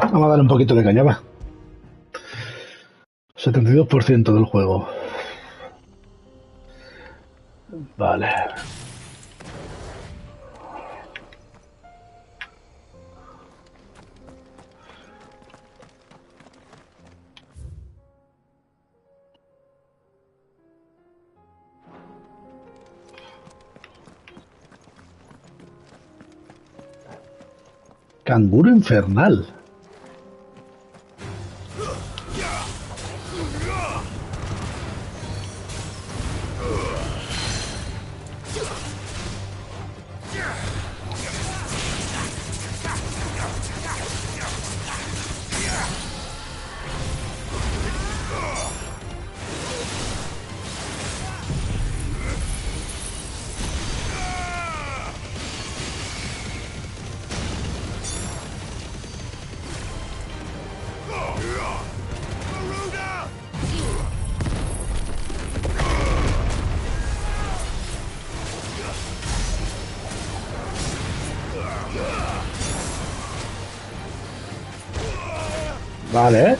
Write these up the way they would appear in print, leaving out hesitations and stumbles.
Vamos a dar un poquito de caña, va. 72% del juego. Vale. Canguro infernal. Vale.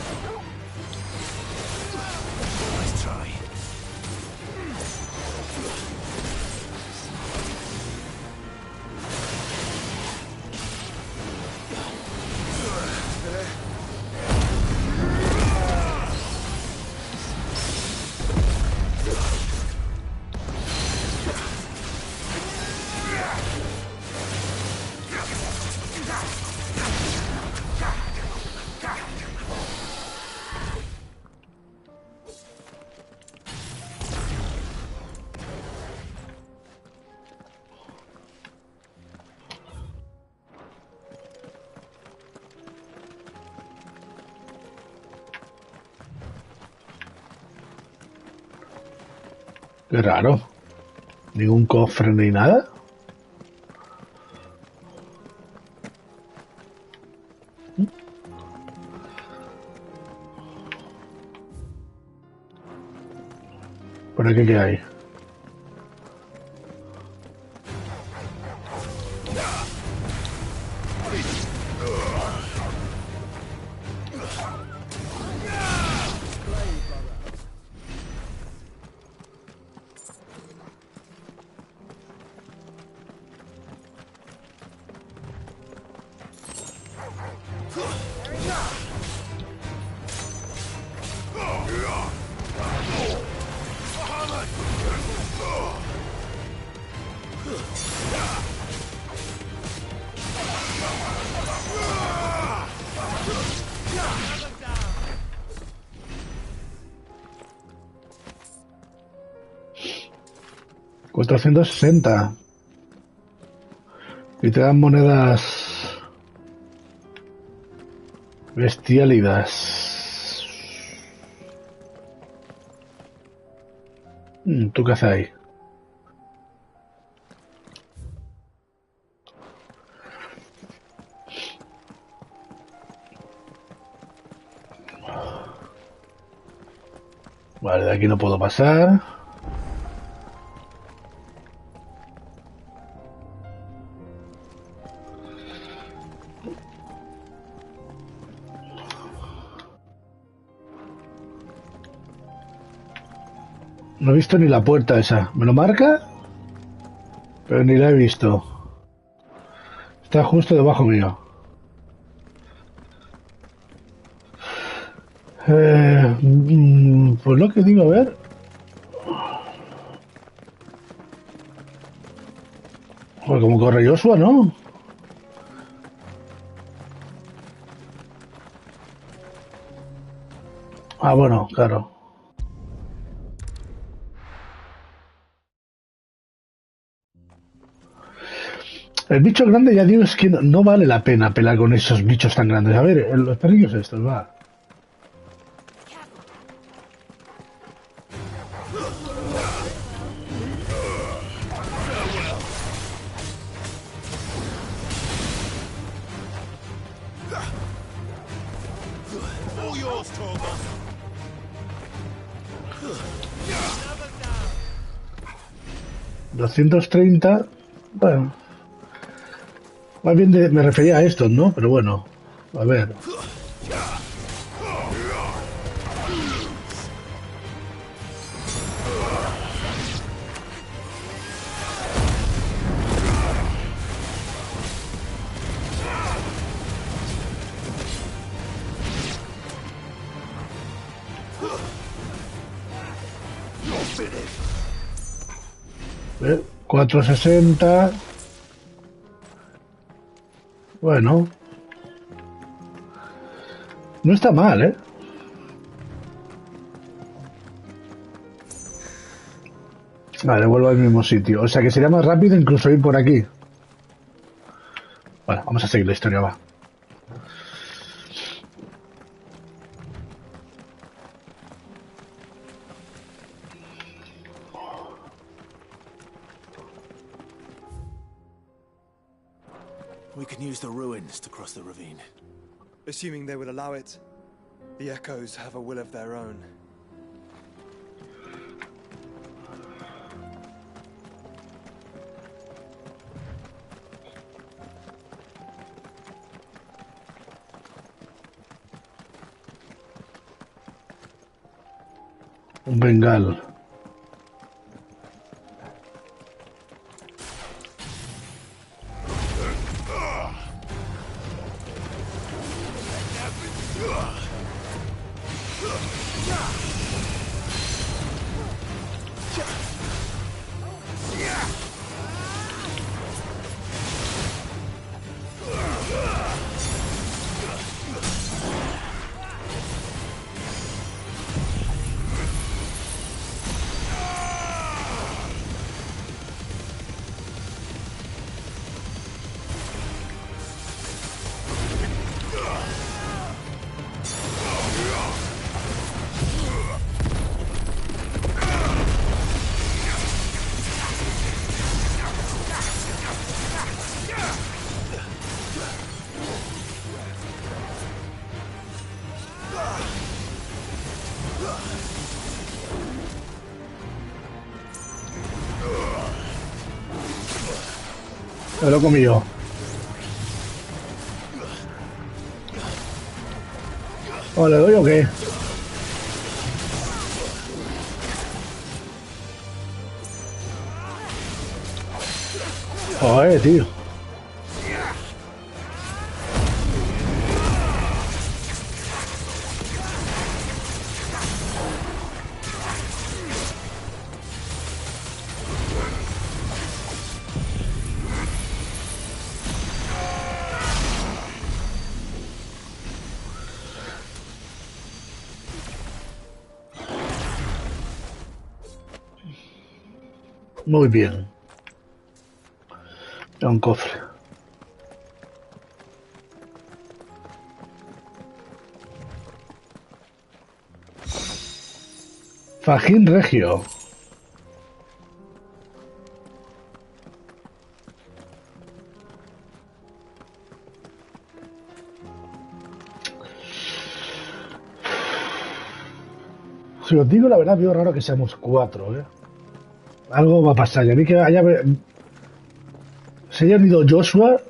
Qué raro. Ningún cofre ni nada. ¿Por aquí qué hay? $460. Y te dan monedas bestiálidas. ¿Tú qué haces ahí? Vale, de aquí no puedo pasar. No he visto ni la puerta esa. ¿Me lo marca? Pero ni la he visto. Está justo debajo mío. Pues lo que digo, a ver. Joder, como corre Joshua, ¿no? Ah, bueno, claro. El bicho grande, ya digo, es que no vale la pena pelear con esos bichos tan grandes. A ver, los perrillos estos, va. $230. Bueno. Más bien me refería a estos, ¿no? Pero bueno. A ver. A ver, 460. Bueno, no está mal, ¿eh? Vale, vuelvo al mismo sitio. O sea que sería más rápido incluso ir por aquí. Bueno, vamos a seguir la historia, va. We can use the ruins to cross the ravine. Assuming they will allow it. The Echoes have a will of their own. Un bengal. Me lo he comido. ¿O le doy o qué? Joder, tío. Muy bien. Un cofre. Fajín regio. Si os digo la verdad, veo raro que seamos 4, ¿eh? Algo va a pasar. Ya vi que se haya ido Joshua.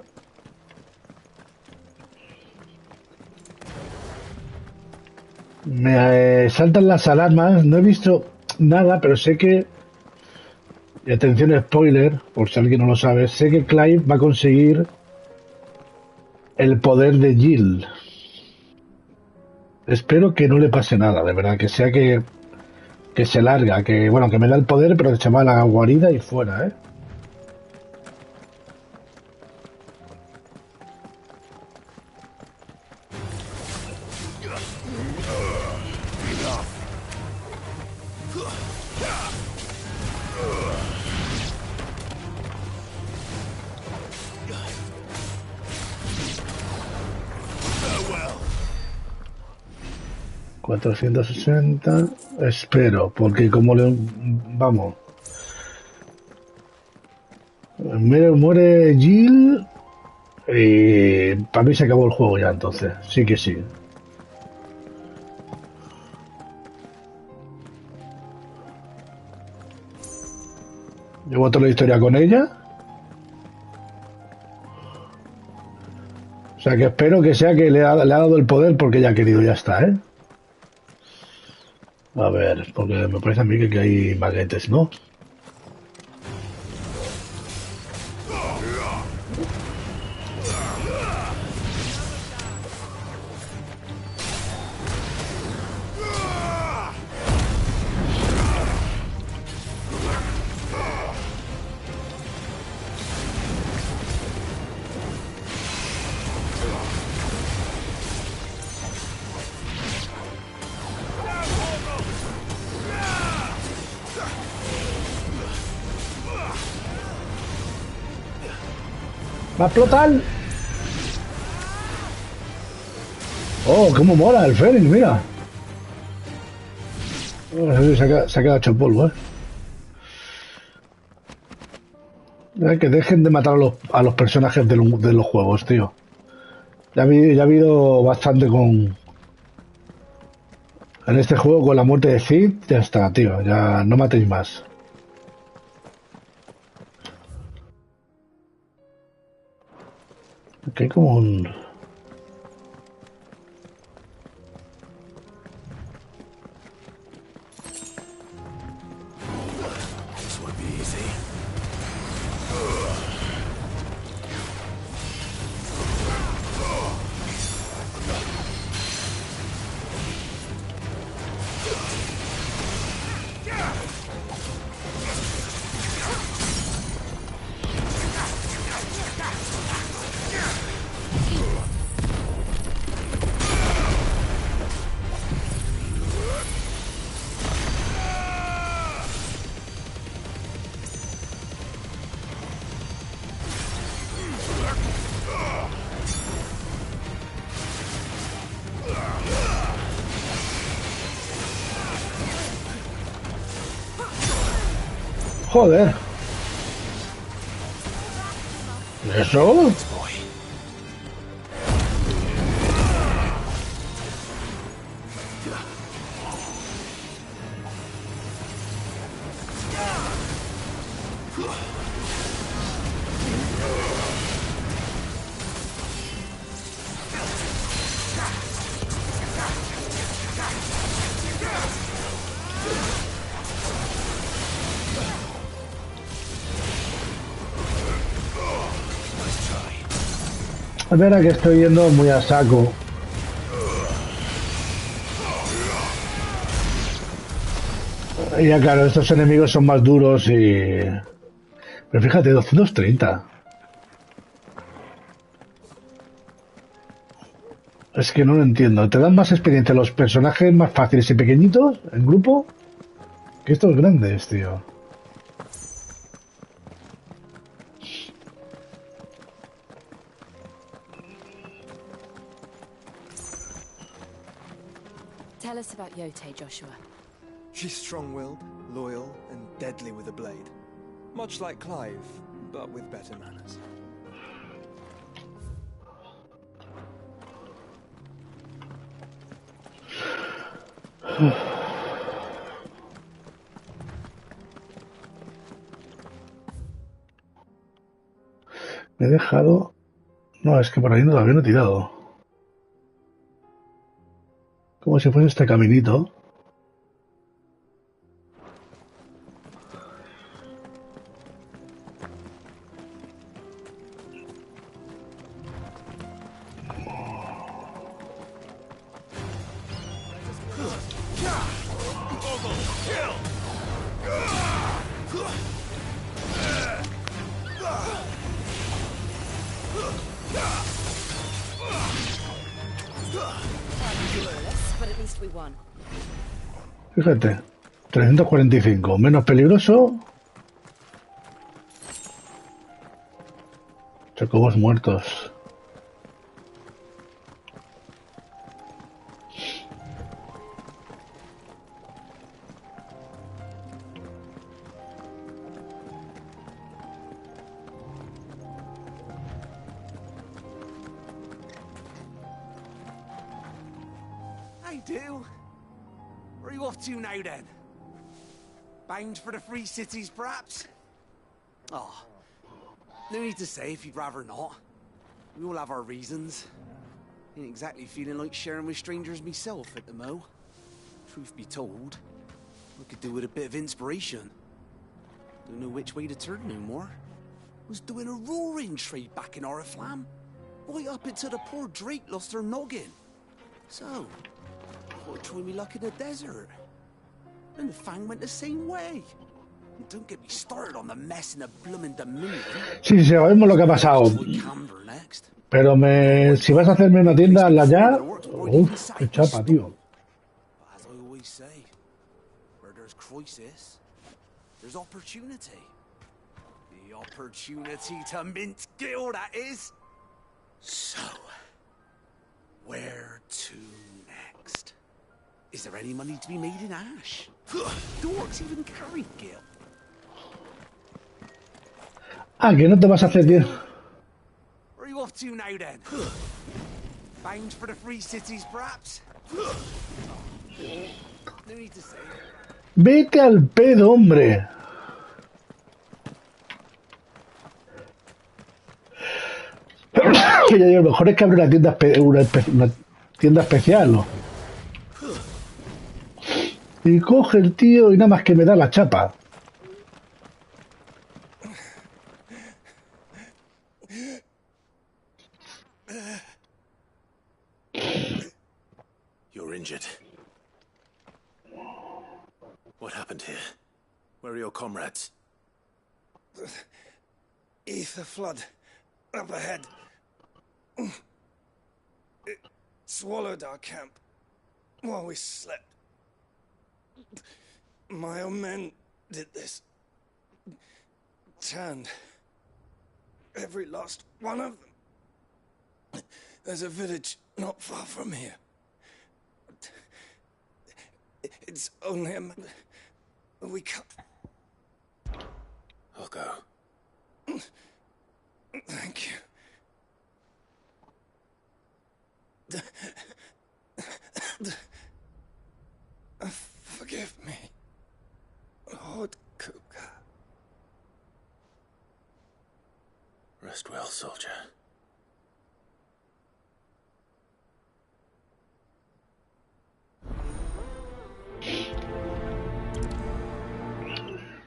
Me saltan las alarmas. No he visto nada, pero sé que... Y atención, spoiler, por si alguien no lo sabe. Sé que Clive va a conseguir el poder de Jill. Espero que no le pase nada, de verdad. Que sea que se larga. Que, bueno, que me da el poder, pero que se va a la guarida y fuera, ¿eh? Farewell. 460. Espero, porque como le... Vamos. Muere Jill y para mí se acabó el juego ya, entonces. Sí que sí. Llevo toda la historia con ella. O sea que espero que sea que le ha dado el poder porque ya ha querido, ya está, ¿eh? A ver, porque me parece a mí que hay maguetes, ¿no? ¡Va a explotar! ¡Oh, cómo mola el Fénix, mira! Oh, se ha quedado hecho polvo, ¿eh? Que dejen de matar a los personajes de los juegos, tío. Ya ha habido bastante con... En este juego, con la muerte de Cid, ya está, tío. Ya no matéis más. Aquí hay como un... This won't be easy. Joder. ¿Eso? Boy. A ver, a que estoy yendo muy a saco. Y ya claro, estos enemigos son más duros y... Pero fíjate, 230. Es que no lo entiendo. ¿Te dan más experiencia los personajes más fáciles y pequeñitos en grupo que estos grandes, tío? Tell us about Yote, Joshua. She's strong-willed, loyal, and deadly with a blade. Much like Clive, but with better manners. Me he dejado... No, es que por ahí todavía no he tirado. Como si fuese este caminito. But at least we won. Fíjate. 345. Menos peligroso. Chocobos muertos. I do. Where are you off to now, then? Bound for the Free Cities, perhaps? Oh, no need to say if you'd rather not. We all have our reasons. Ain't exactly feeling like sharing with strangers myself at the mo. Truth be told, I could do with a bit of inspiration. Don't know which way to turn no more. Was doing a roaring trade back in Oriflamme. Right up until the poor Drake lost her noggin. So, I thought I'd try me luck in the desert. And the Fang went the same way. And don't get me started on the mess in the bloomin' Dominion. Sí, sí, sabemos lo que ha pasado. Try Camber next. Pero si vas a hacerme una tienda, hazla ya. Uf, qué chapa, tío. But as I always say, where there's crisis, there's opportunity. The opportunity to mint Gil, that is. So, where to next? Is there any money to be made in Ash? Do orcs even carry Gil? Ah, que no te vas a hacer bien. Where are you off to now then? Bound for the Free Cities, perhaps? No need to say. Vete al pedo, hombre. Que ya digo, lo mejor es que abre una tienda, una tienda especial, ¿no? Y coge el tío y nada más que me da la chapa. You're injured. What happened here? Where are your comrades? Ether flood. Up ahead. It swallowed our camp while we slept. My own men did this. Turned every last one of them. There's a village not far from here. It's only we can't. I'll go. Thank you. Forgive me, Lord Kuka. Rest well, soldier.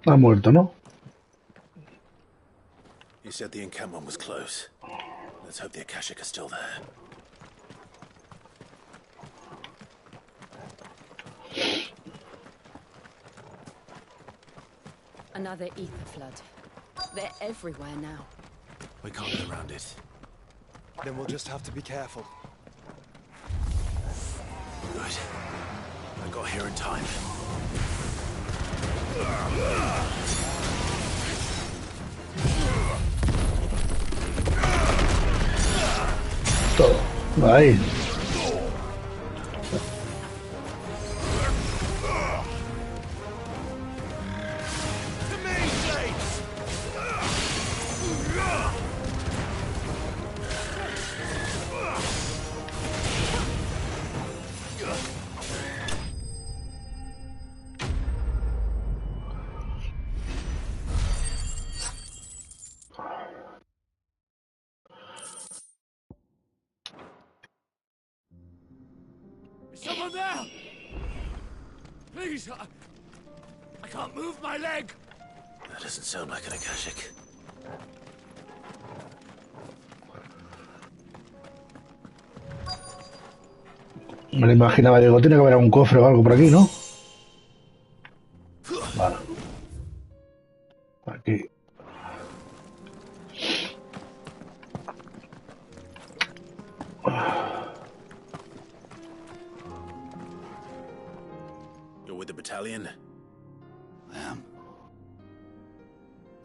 Ha muerto, ¿no? You said the encampment was close. Let's hope the Akashic are still there. Another ether flood. They're everywhere now. We can't get around it. Then we'll just have to be careful. Good. I got here in time. Ahí. Is someone there? Please, I can't move my leg. That doesn't sound like an Akashic. Me lo imaginaba, digo, tiene que haber un cofre o algo por aquí, ¿no? Vale. Aquí. You're with the battalion? I am.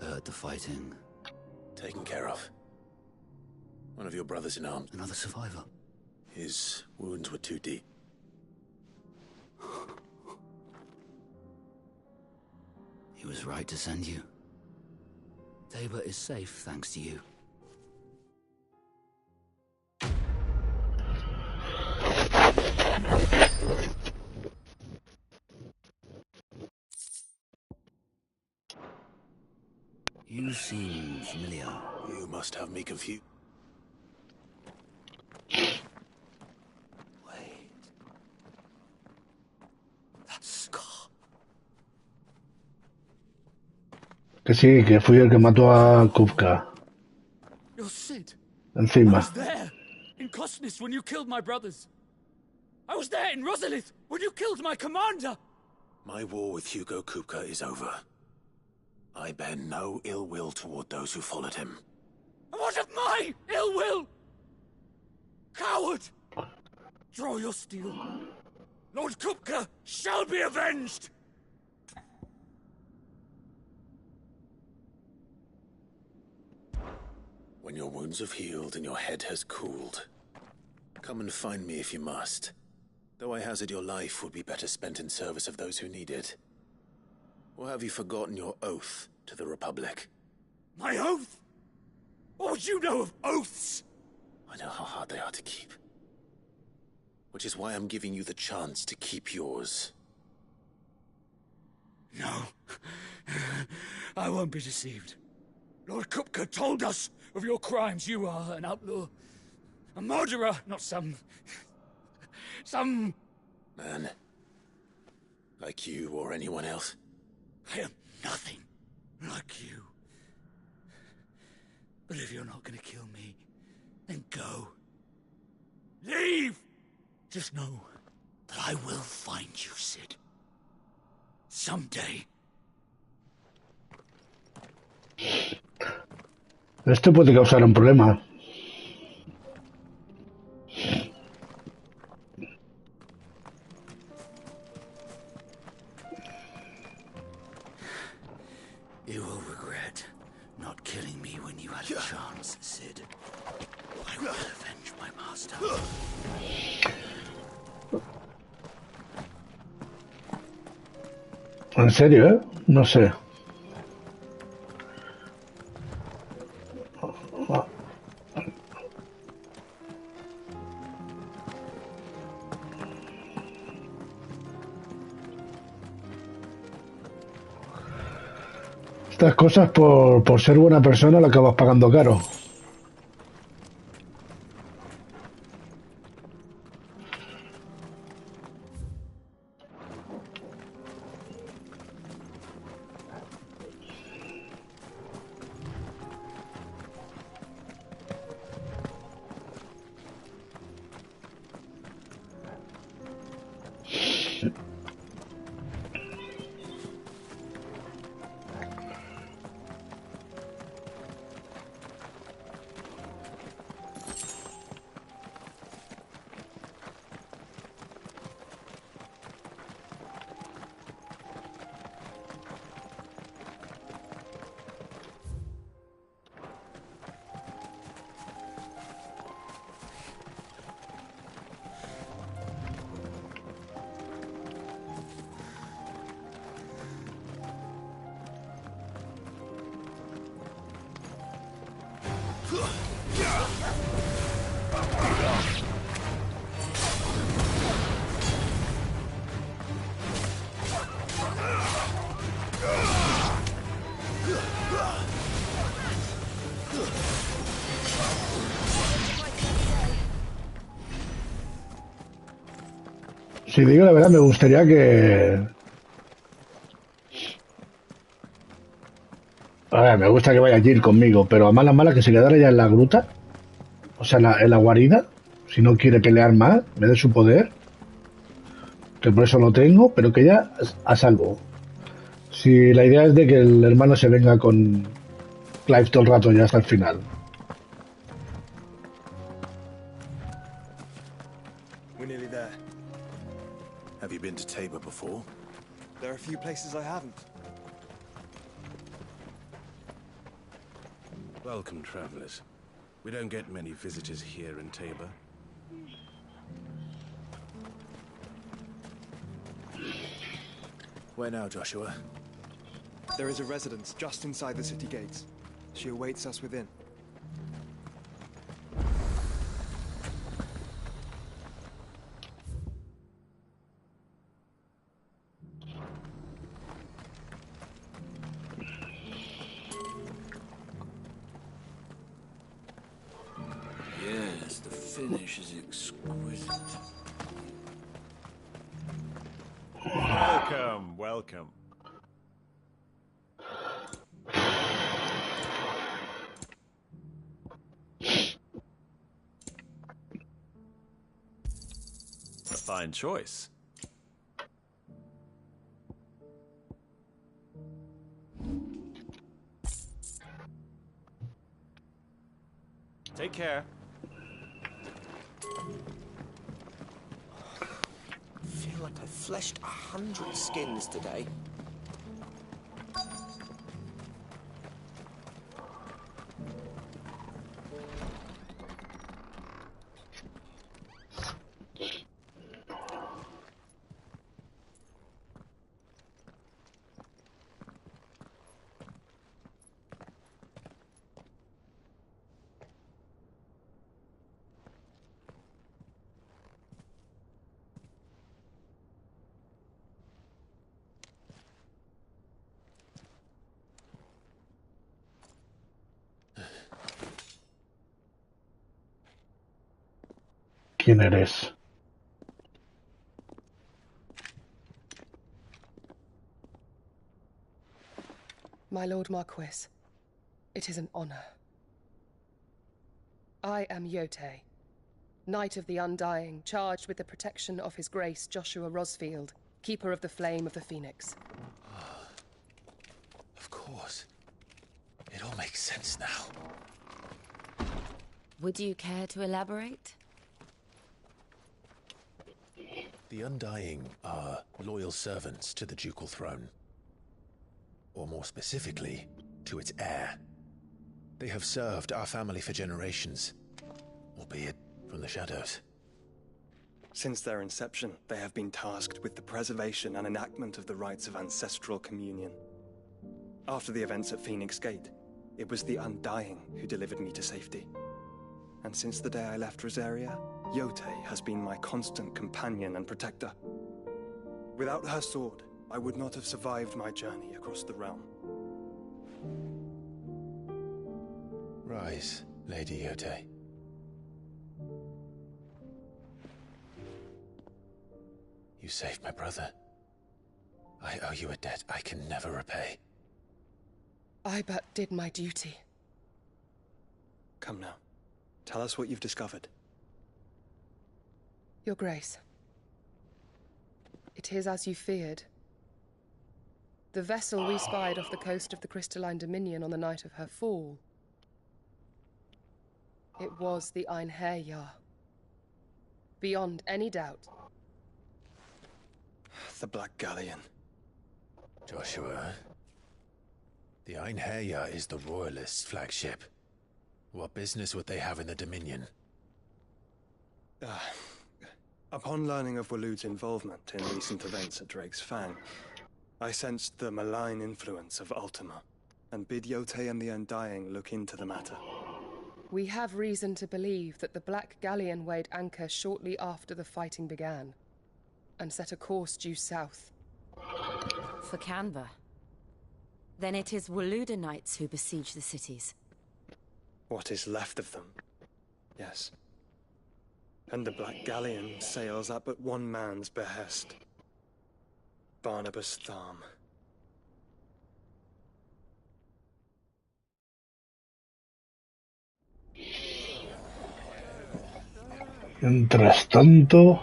I heard the fighting. Taken care of. One of your brothers in arms. Another survivor. His wounds were too deep. He was right to send you. Tabor is safe thanks to you. You seem familiar. You must have me confused. Que sí, que fui el que mató a Kupka. You're Sid. I Encima. was there in Kosnis when you killed my brothers. I was there in Rosalith when you killed my commander. My war with Hugo Kupka is over. I bear no ill will toward those who followed him. And what of my ill will? Coward! Draw your steel. Lord Kupka shall be avenged! When your wounds have healed and your head has cooled, come and find me if you must. Though I hazard your life would be better spent in service of those who need it. Or have you forgotten your oath to the Republic? My oath? What would you know of oaths? I know how hard they are to keep. Which is why I'm giving you the chance to keep yours. No. I won't be deceived. Lord Kupka told us of your crimes. You are an outlaw. A murderer, not some Man. Like you or anyone else. I am nothing like you. But if you're not gonna kill me, then go. Leave! Just know that I will find you, Sid. Someday. Esto puede causar un problema. You will regret not killing me when you had a chance, Sid. I will avenge my master. ¿En serio, eh? No sé. Estas cosas por ser buena persona lo acabas pagando caro. Si digo la verdad, me gustaría que... A ver, me gusta que vaya Jill conmigo, pero a mala que se quedara ya en la gruta, o sea, en la guarida, si no quiere pelear más, me dé su poder, que por eso lo tengo, pero que ya a salvo. Si la idea es de que el hermano se venga con Clive todo el rato ya hasta el final. We're nearly there. Have you been to Tabor before? There are a few places I haven't. Welcome, travelers. We don't get many visitors here in Tabor. Where now, Joshua? There is a residence just inside the city gates. She awaits us within. Yes, the finish is exquisite. Welcome, welcome. Fine choice. Take care. I feel like I fleshed 100 skins today. ¿Quién eres? My Lord Marquis, it is an honor. I am Yotei, Knight of the Undying, charged with the protection of His Grace Joshua Rosfield, Keeper of the Flame of the Phoenix. Of course. It all makes sense now. Would you care to elaborate? The Undying are loyal servants to the ducal throne. Or more specifically, to its heir. They have served our family for generations, albeit from the shadows. Since their inception, they have been tasked with the preservation and enactment of the rites of ancestral communion. After the events at Phoenix Gate, it was the Undying who delivered me to safety. And since the day I left Rosaria, Yotei has been my constant companion and protector. Without her sword, I would not have survived my journey across the realm. Rise, Lady Yotei. You saved my brother. I owe you a debt I can never repay. I but did my duty. Come now. Tell us what you've discovered. Your Grace. It is as you feared. The vessel we spied off the coast of the Crystalline Dominion on the night of her fall. It was the Einherjar. Beyond any doubt. The Black Galleon. Joshua, the Einherjar is the Royalists' flagship. What business would they have in the Dominion? Upon learning of Waloed's involvement in recent events at Drake's Fang, I sensed the malign influence of Ultima, and bid Yotei and the Undying look into the matter. We have reason to believe that the Black Galleon weighed anchor shortly after the fighting began, and set a course due south. For Canva. Then it is Waloed Knights who besiege the cities. What is left of them, yes. And the Black Galleon sails at but one man's behest. Barnabas Tharm. Mientras tanto...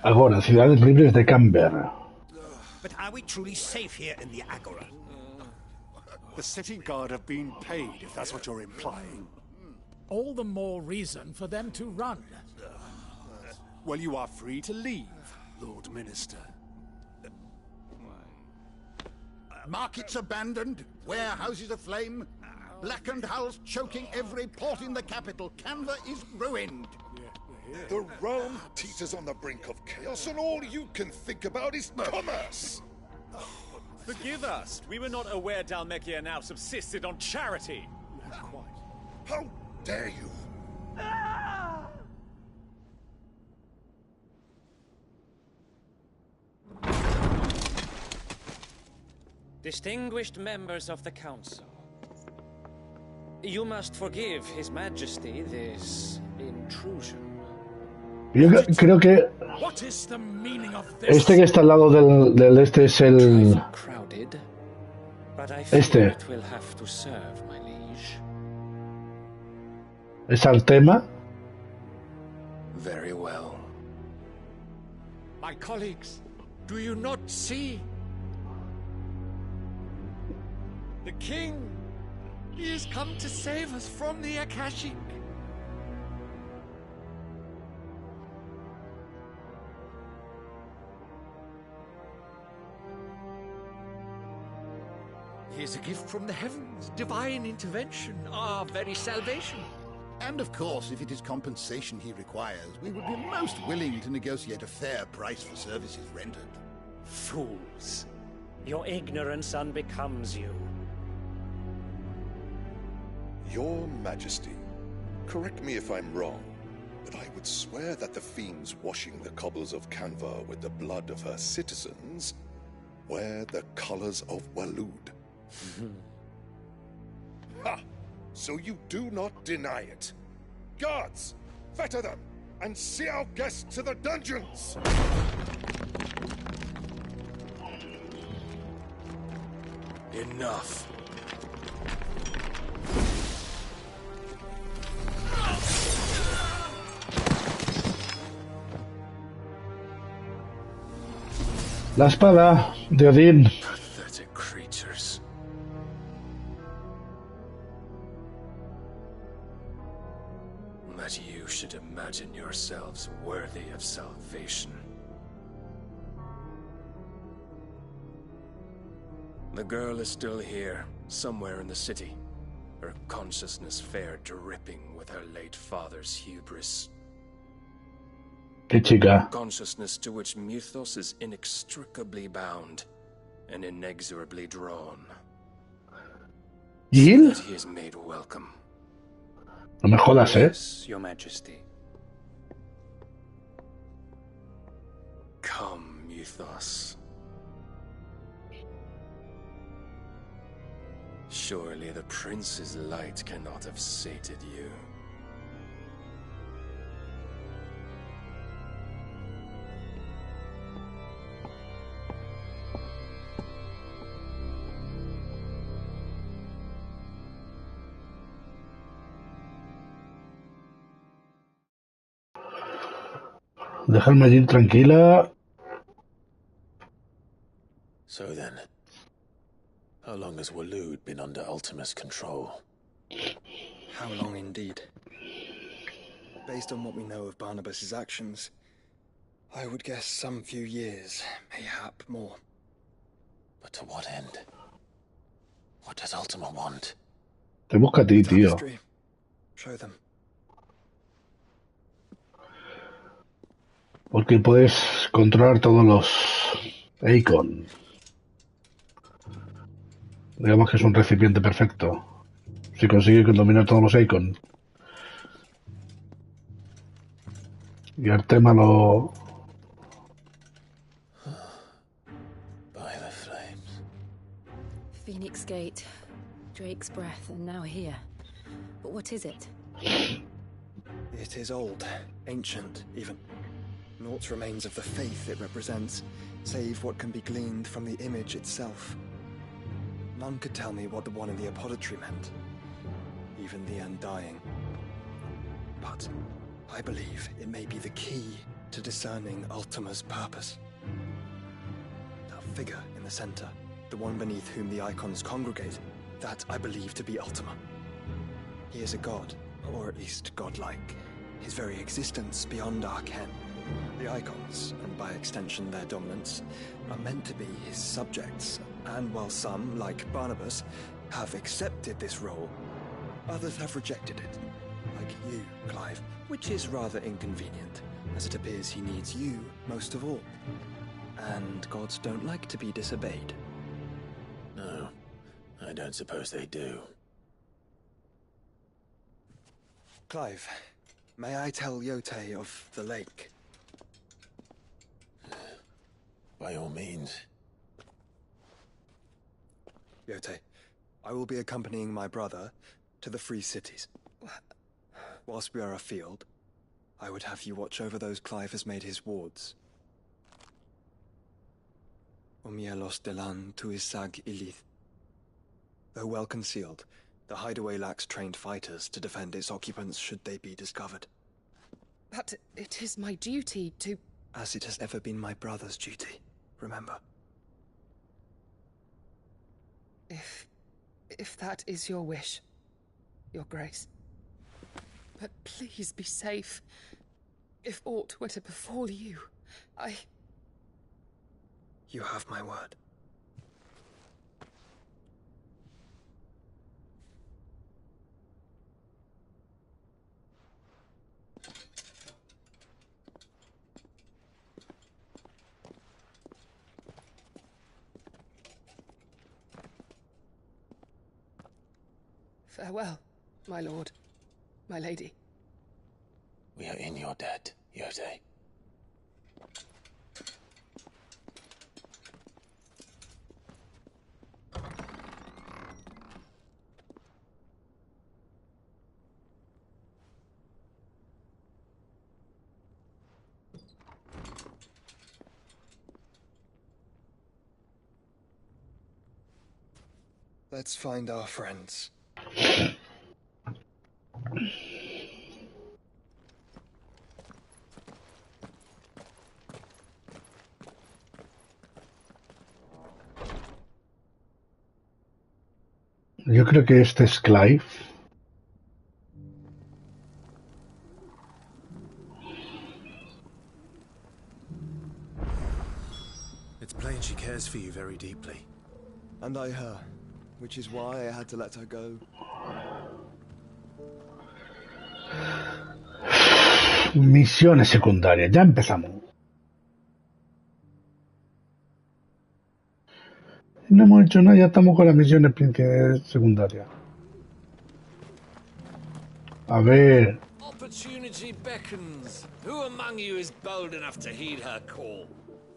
Agora, ciudades libres de Camber. But are we truly safe here in the Agora? The city guard have been paid, if that's what you're implying. All the more reason for them to run. Well, you are free to leave, Lord Minister. Markets abandoned, warehouses aflame, blackened hulls choking every port in the capital. Canva is ruined. The realm teeters on the brink of chaos, and all you can think about is commerce! Forgive us. We were not aware Dhalmekia now subsisted on charity. How dare you? Distinguished members of the Council, you must forgive His Majesty this intrusion. Yo creo que este que está al lado del este es el... Este. ¿Es Artema? Very well. My colleagues, do you not see? The king! He has come to save us from the Akashic! He is a gift from the heavens, divine intervention, our very salvation. And of course, if it is compensation he requires, we would be most willing to negotiate a fair price for services rendered. Fools. Your ignorance unbecomes you. Your Majesty, correct me if I'm wrong, but I would swear that the fiends washing the cobbles of Canva with the blood of her citizens wear the colors of Waloed. Ha! So you do not deny it. Guards, fetter them, and see our guests to the dungeons! Enough. La espada de Odín. Pathetic creatures. That you should imagine yourselves worthy of salvation. The girl is still here, somewhere in the city. Her consciousness fair dripping with her late father's hubris. Qué chica. Consciousness to which Mythos is inextricably bound and inexorably drawn. ¿Gil? That he is made welcome. No me jodas, ¿eh? Yes, Your Majesty. Come, Mythos. Surely the prince's light cannot have sated you. Dejarme allí tranquila. So then, how long has Waloed been under Ultima's control? How long indeed? Based on what we know of Barnabas's actions, I would guess some few years, mayhap more. But to what end? What does Ultima want? Te busca a ti, tío. History. Show them. Porque puedes controlar todos los Eikon. Digamos que es un recipiente perfecto. Si consigues dominar todos los Eikon. Y Artema lo... By the flames. Phoenix Gate, Drake's Breath, and now here. But what is it? It is old, ancient, even. Naught remains of the faith it represents, save what can be gleaned from the image itself. None could tell me what the one in the apothecary meant, even the Undying. But I believe it may be the key to discerning Ultima's purpose. That figure in the center, the one beneath whom the icons congregate, that I believe to be Ultima. He is a god, or at least godlike, his very existence beyond our ken. The icons, and by extension their dominants, are meant to be his subjects, and while some, like Barnabas, have accepted this role, others have rejected it. Like you, Clive, which is rather inconvenient, as it appears he needs you most of all. And gods don't like to be disobeyed. No, I don't suppose they do. Clive, may I tell Yote of the lake? By all means. Yote, I will be accompanying my brother to the Free Cities. Whilst we are afield, I would have you watch over those Clive has made his wards. Omielos delan tuisag ilith. Though well concealed, the hideaway lacks trained fighters to defend its occupants should they be discovered. But it is my duty to... As it has ever been my brother's duty, remember? If that is your wish, Your Grace. But please be safe. If aught were to befall you, You have my word. Farewell, my lord, my lady. We are in your debt, Yode. Let's find our friends. Yo creo que este es Clive. It's plain she cares for you very deeply. And I her, which is why I had to let her go. Misiones secundarias, ya empezamos. No hemos hecho nada, ya estamos con las misiones secundarias. A ver. Opportunity beckons. Who among you is bold enough to heed her call?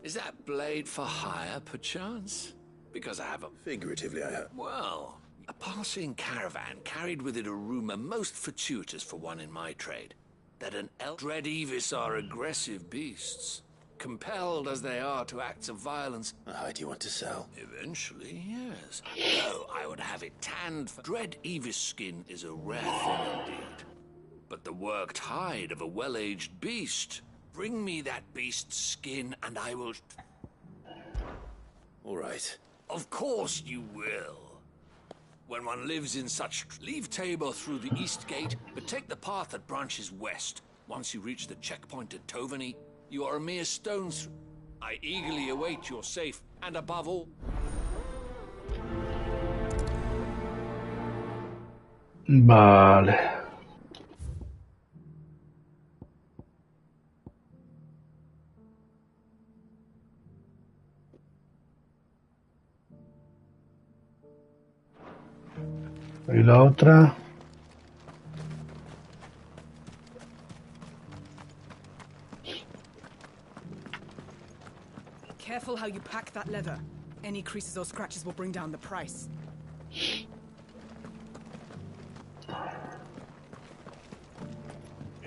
Is that blade for hire, perchance? Because I have a... Figuratively, I have. Well, a passing caravan carried with it a rumor most fortuitous for one in my trade. That an dread Evis are aggressive beasts. Compelled as they are to acts of violence. How do you want to sell? Eventually, yes. Though I would have it tanned for... Dread Evis skin is a rare thing indeed. But the worked hide of a well-aged beast. Bring me that beast's skin and I will... All right. Of course you will. When one lives in such... Leave Tabor through the east gate, but take the path that branches west. Once you reach the checkpoint at Tovany, you are a mere stone's throw. I eagerly await your safe, and above all... Vale. Y la otra... Careful how you pack that leather. Any creases or scratches will bring down the price.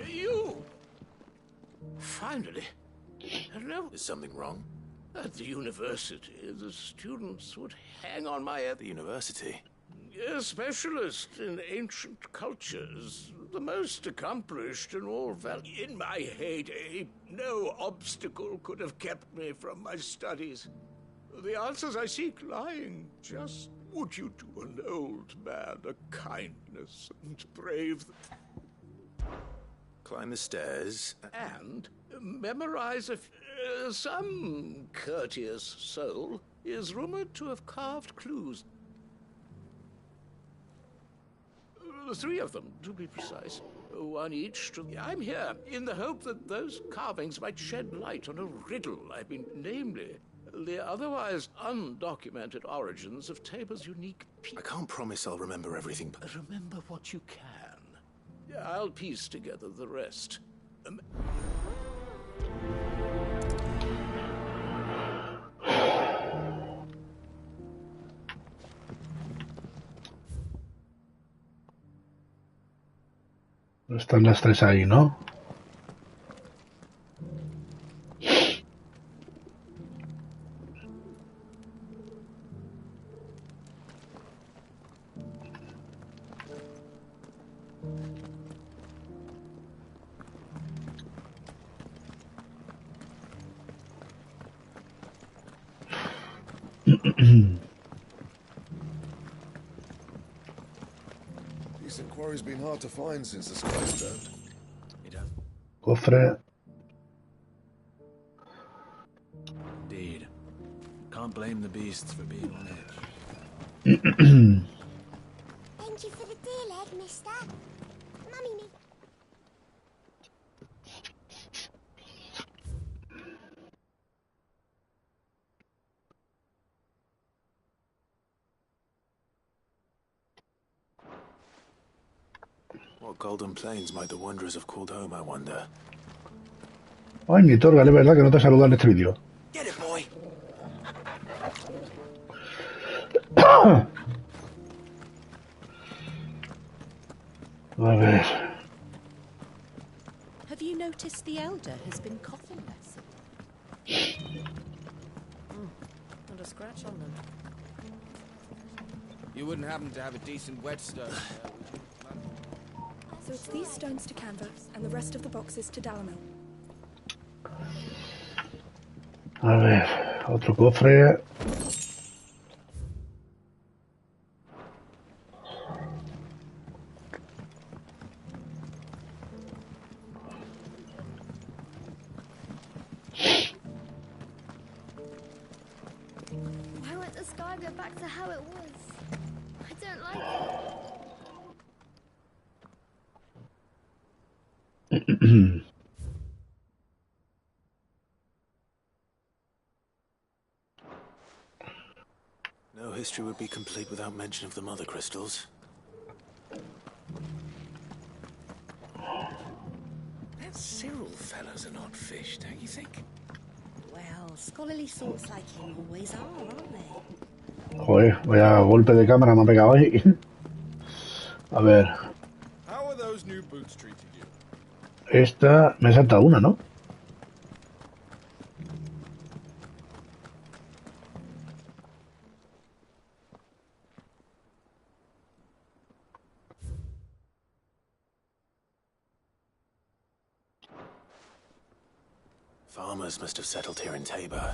You! Finally. Hello. Is something wrong? At the university, the students would hang on my head. The university? A specialist in ancient cultures, the most accomplished in all in my heyday, no obstacle could have kept me from my studies. The answers I seek lying, just would you do an old man a kindness and brave Climb the stairs. And memorize some courteous soul is rumored to have carved clues. 3 of them, to be precise. 1 each to... I'm here in the hope that those carvings might shed light on a riddle I've been... Namely, the otherwise undocumented origins of Tabor's unique... I can't promise I'll remember everything, but... Remember what you can. I'll piece together the rest. Están las 3 ahí, ¿no? Decent quarry's been hard to find since the sky's turned. Cofre. Indeed. Can't blame the beasts for being on edge. Thank you for the deal, Ed, mister. Mummy me. What golden plains might the wanderers have called home, I wonder? Ay, mi Torgal, es verdad que no te he saludado en este vídeo. Get it, boy. A ver. Have you noticed the elder has been coughing less? Not a scratch on them. You wouldn't happen to have a decent whetstone, would you? So it's these stones to Canva, and the rest of the boxes to Dalamel. A ver, otro cofre. Why won't the sky go back to how it was? I don't like it. No history would be complete without mention of the mother crystals. That Cyril fella's an odd fish, don't you think? Well, scholarly sorts like him always are, aren't they? Joder, vaya golpe de cámara me ha pegado ahí. A ver. How are those new boots treating you? Esta me salta una, ¿no? Farmers must have settled here in Tabor.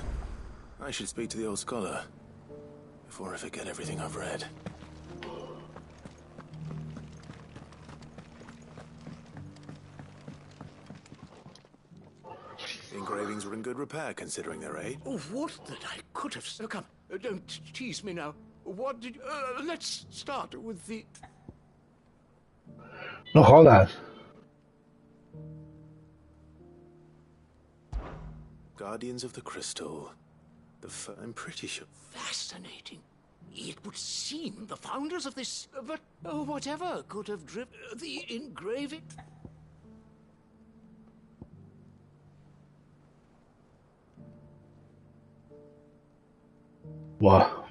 I should speak to the old scholar before I forget everything I've read. The engravings were in good repair, considering their age. Oh, what that I could have... come, don't tease me now. What did... let's start with the... No jodas. Guardians of the Crystal. I'm pretty sure... Fascinating. It would seem the founders of this... but whatever could have driven... the engraving... Buah.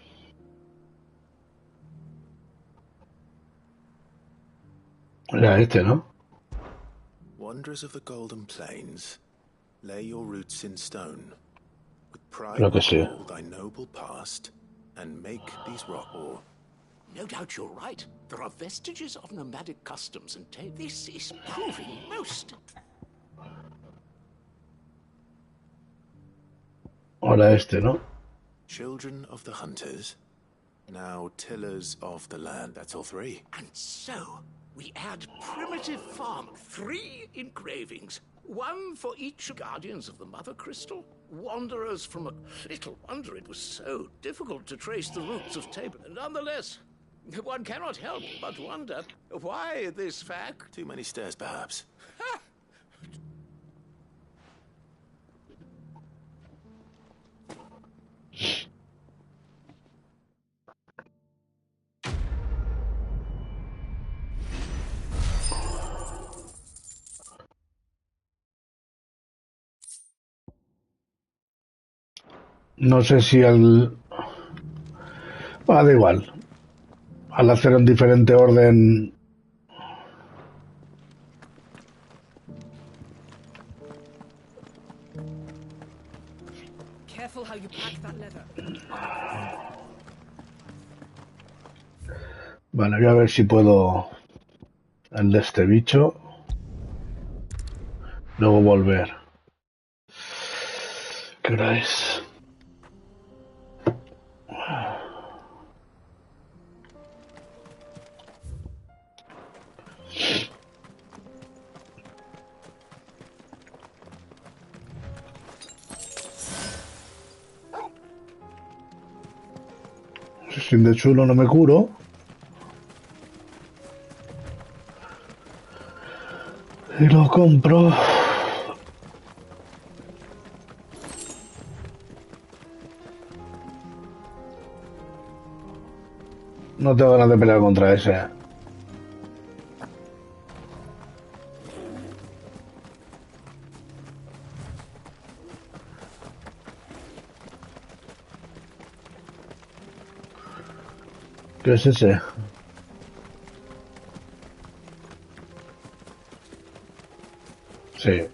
Era este, ¿no? Wanderers of the Golden Plains, lay your roots in stone. With pride Creo que sí. recall thy noble past, and make these rock or... No doubt you're right. There are vestiges of nomadic customs and taste. This is proving most... Ahora este, ¿no? Children of the Hunters, now tillers of the land. That's all three. And so, we add primitive farm. 3 engravings. 1 for each Guardians of the Mother Crystal. Wanderers from a... Little wonder it was so difficult to trace the roots of Tabor. Nonetheless, one cannot help but wonder why this fact... Too many stairs, perhaps. No sé si al... Ah, da igual. Al hacer en diferente orden... Careful how you pack that leather. Vale, voy a ver si puedo... El de este bicho. Luego volver. ¿Qué hora es? sin de chulo no me curo. Y lo compro. No tengo ganas de pelear contra ese. ¿Qué es ese? Sí.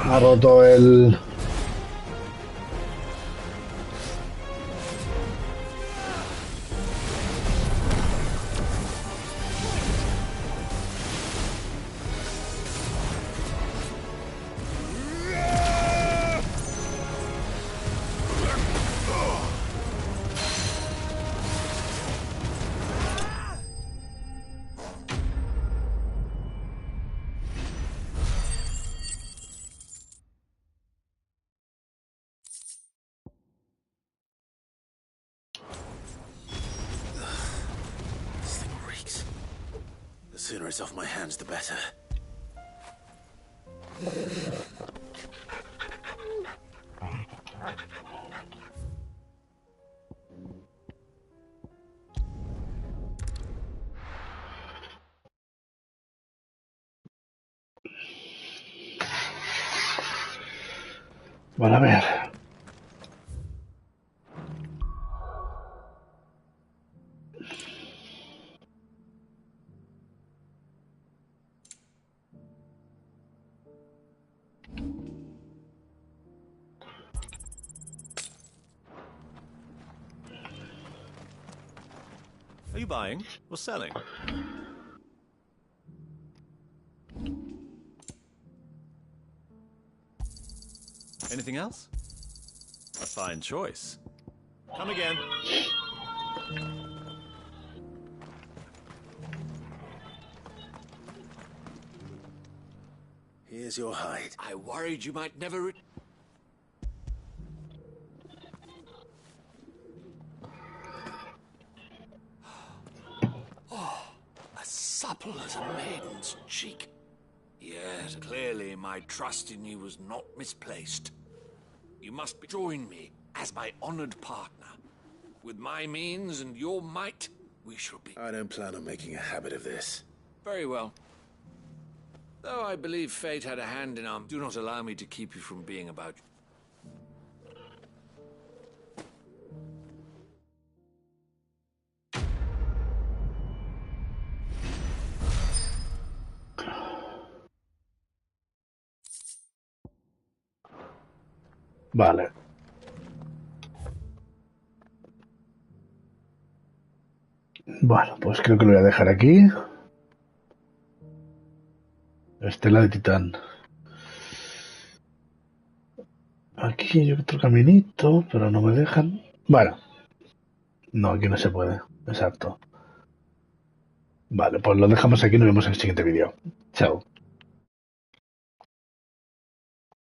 Ha roto el... The sooner it's off my hands, the better. Bueno, a ver. Are you buying or selling? Anything else? A fine choice. Come again. Here's your hide. I worried you might never supple as a maiden's cheek. Yes, clearly my trust in you was not misplaced. You must join me as my honored partner. With my means and your might, we shall be... I don't plan on making a habit of this. Very well. Though I believe fate had a hand in our... Do not allow me to keep you from being about... Vale. Bueno, pues creo que lo voy a dejar aquí. Estela de Titán. Aquí hay otro caminito, pero no me dejan. Bueno. No, aquí no se puede. Exacto. Vale, pues lo dejamos aquí y nos vemos en el siguiente vídeo. Chao.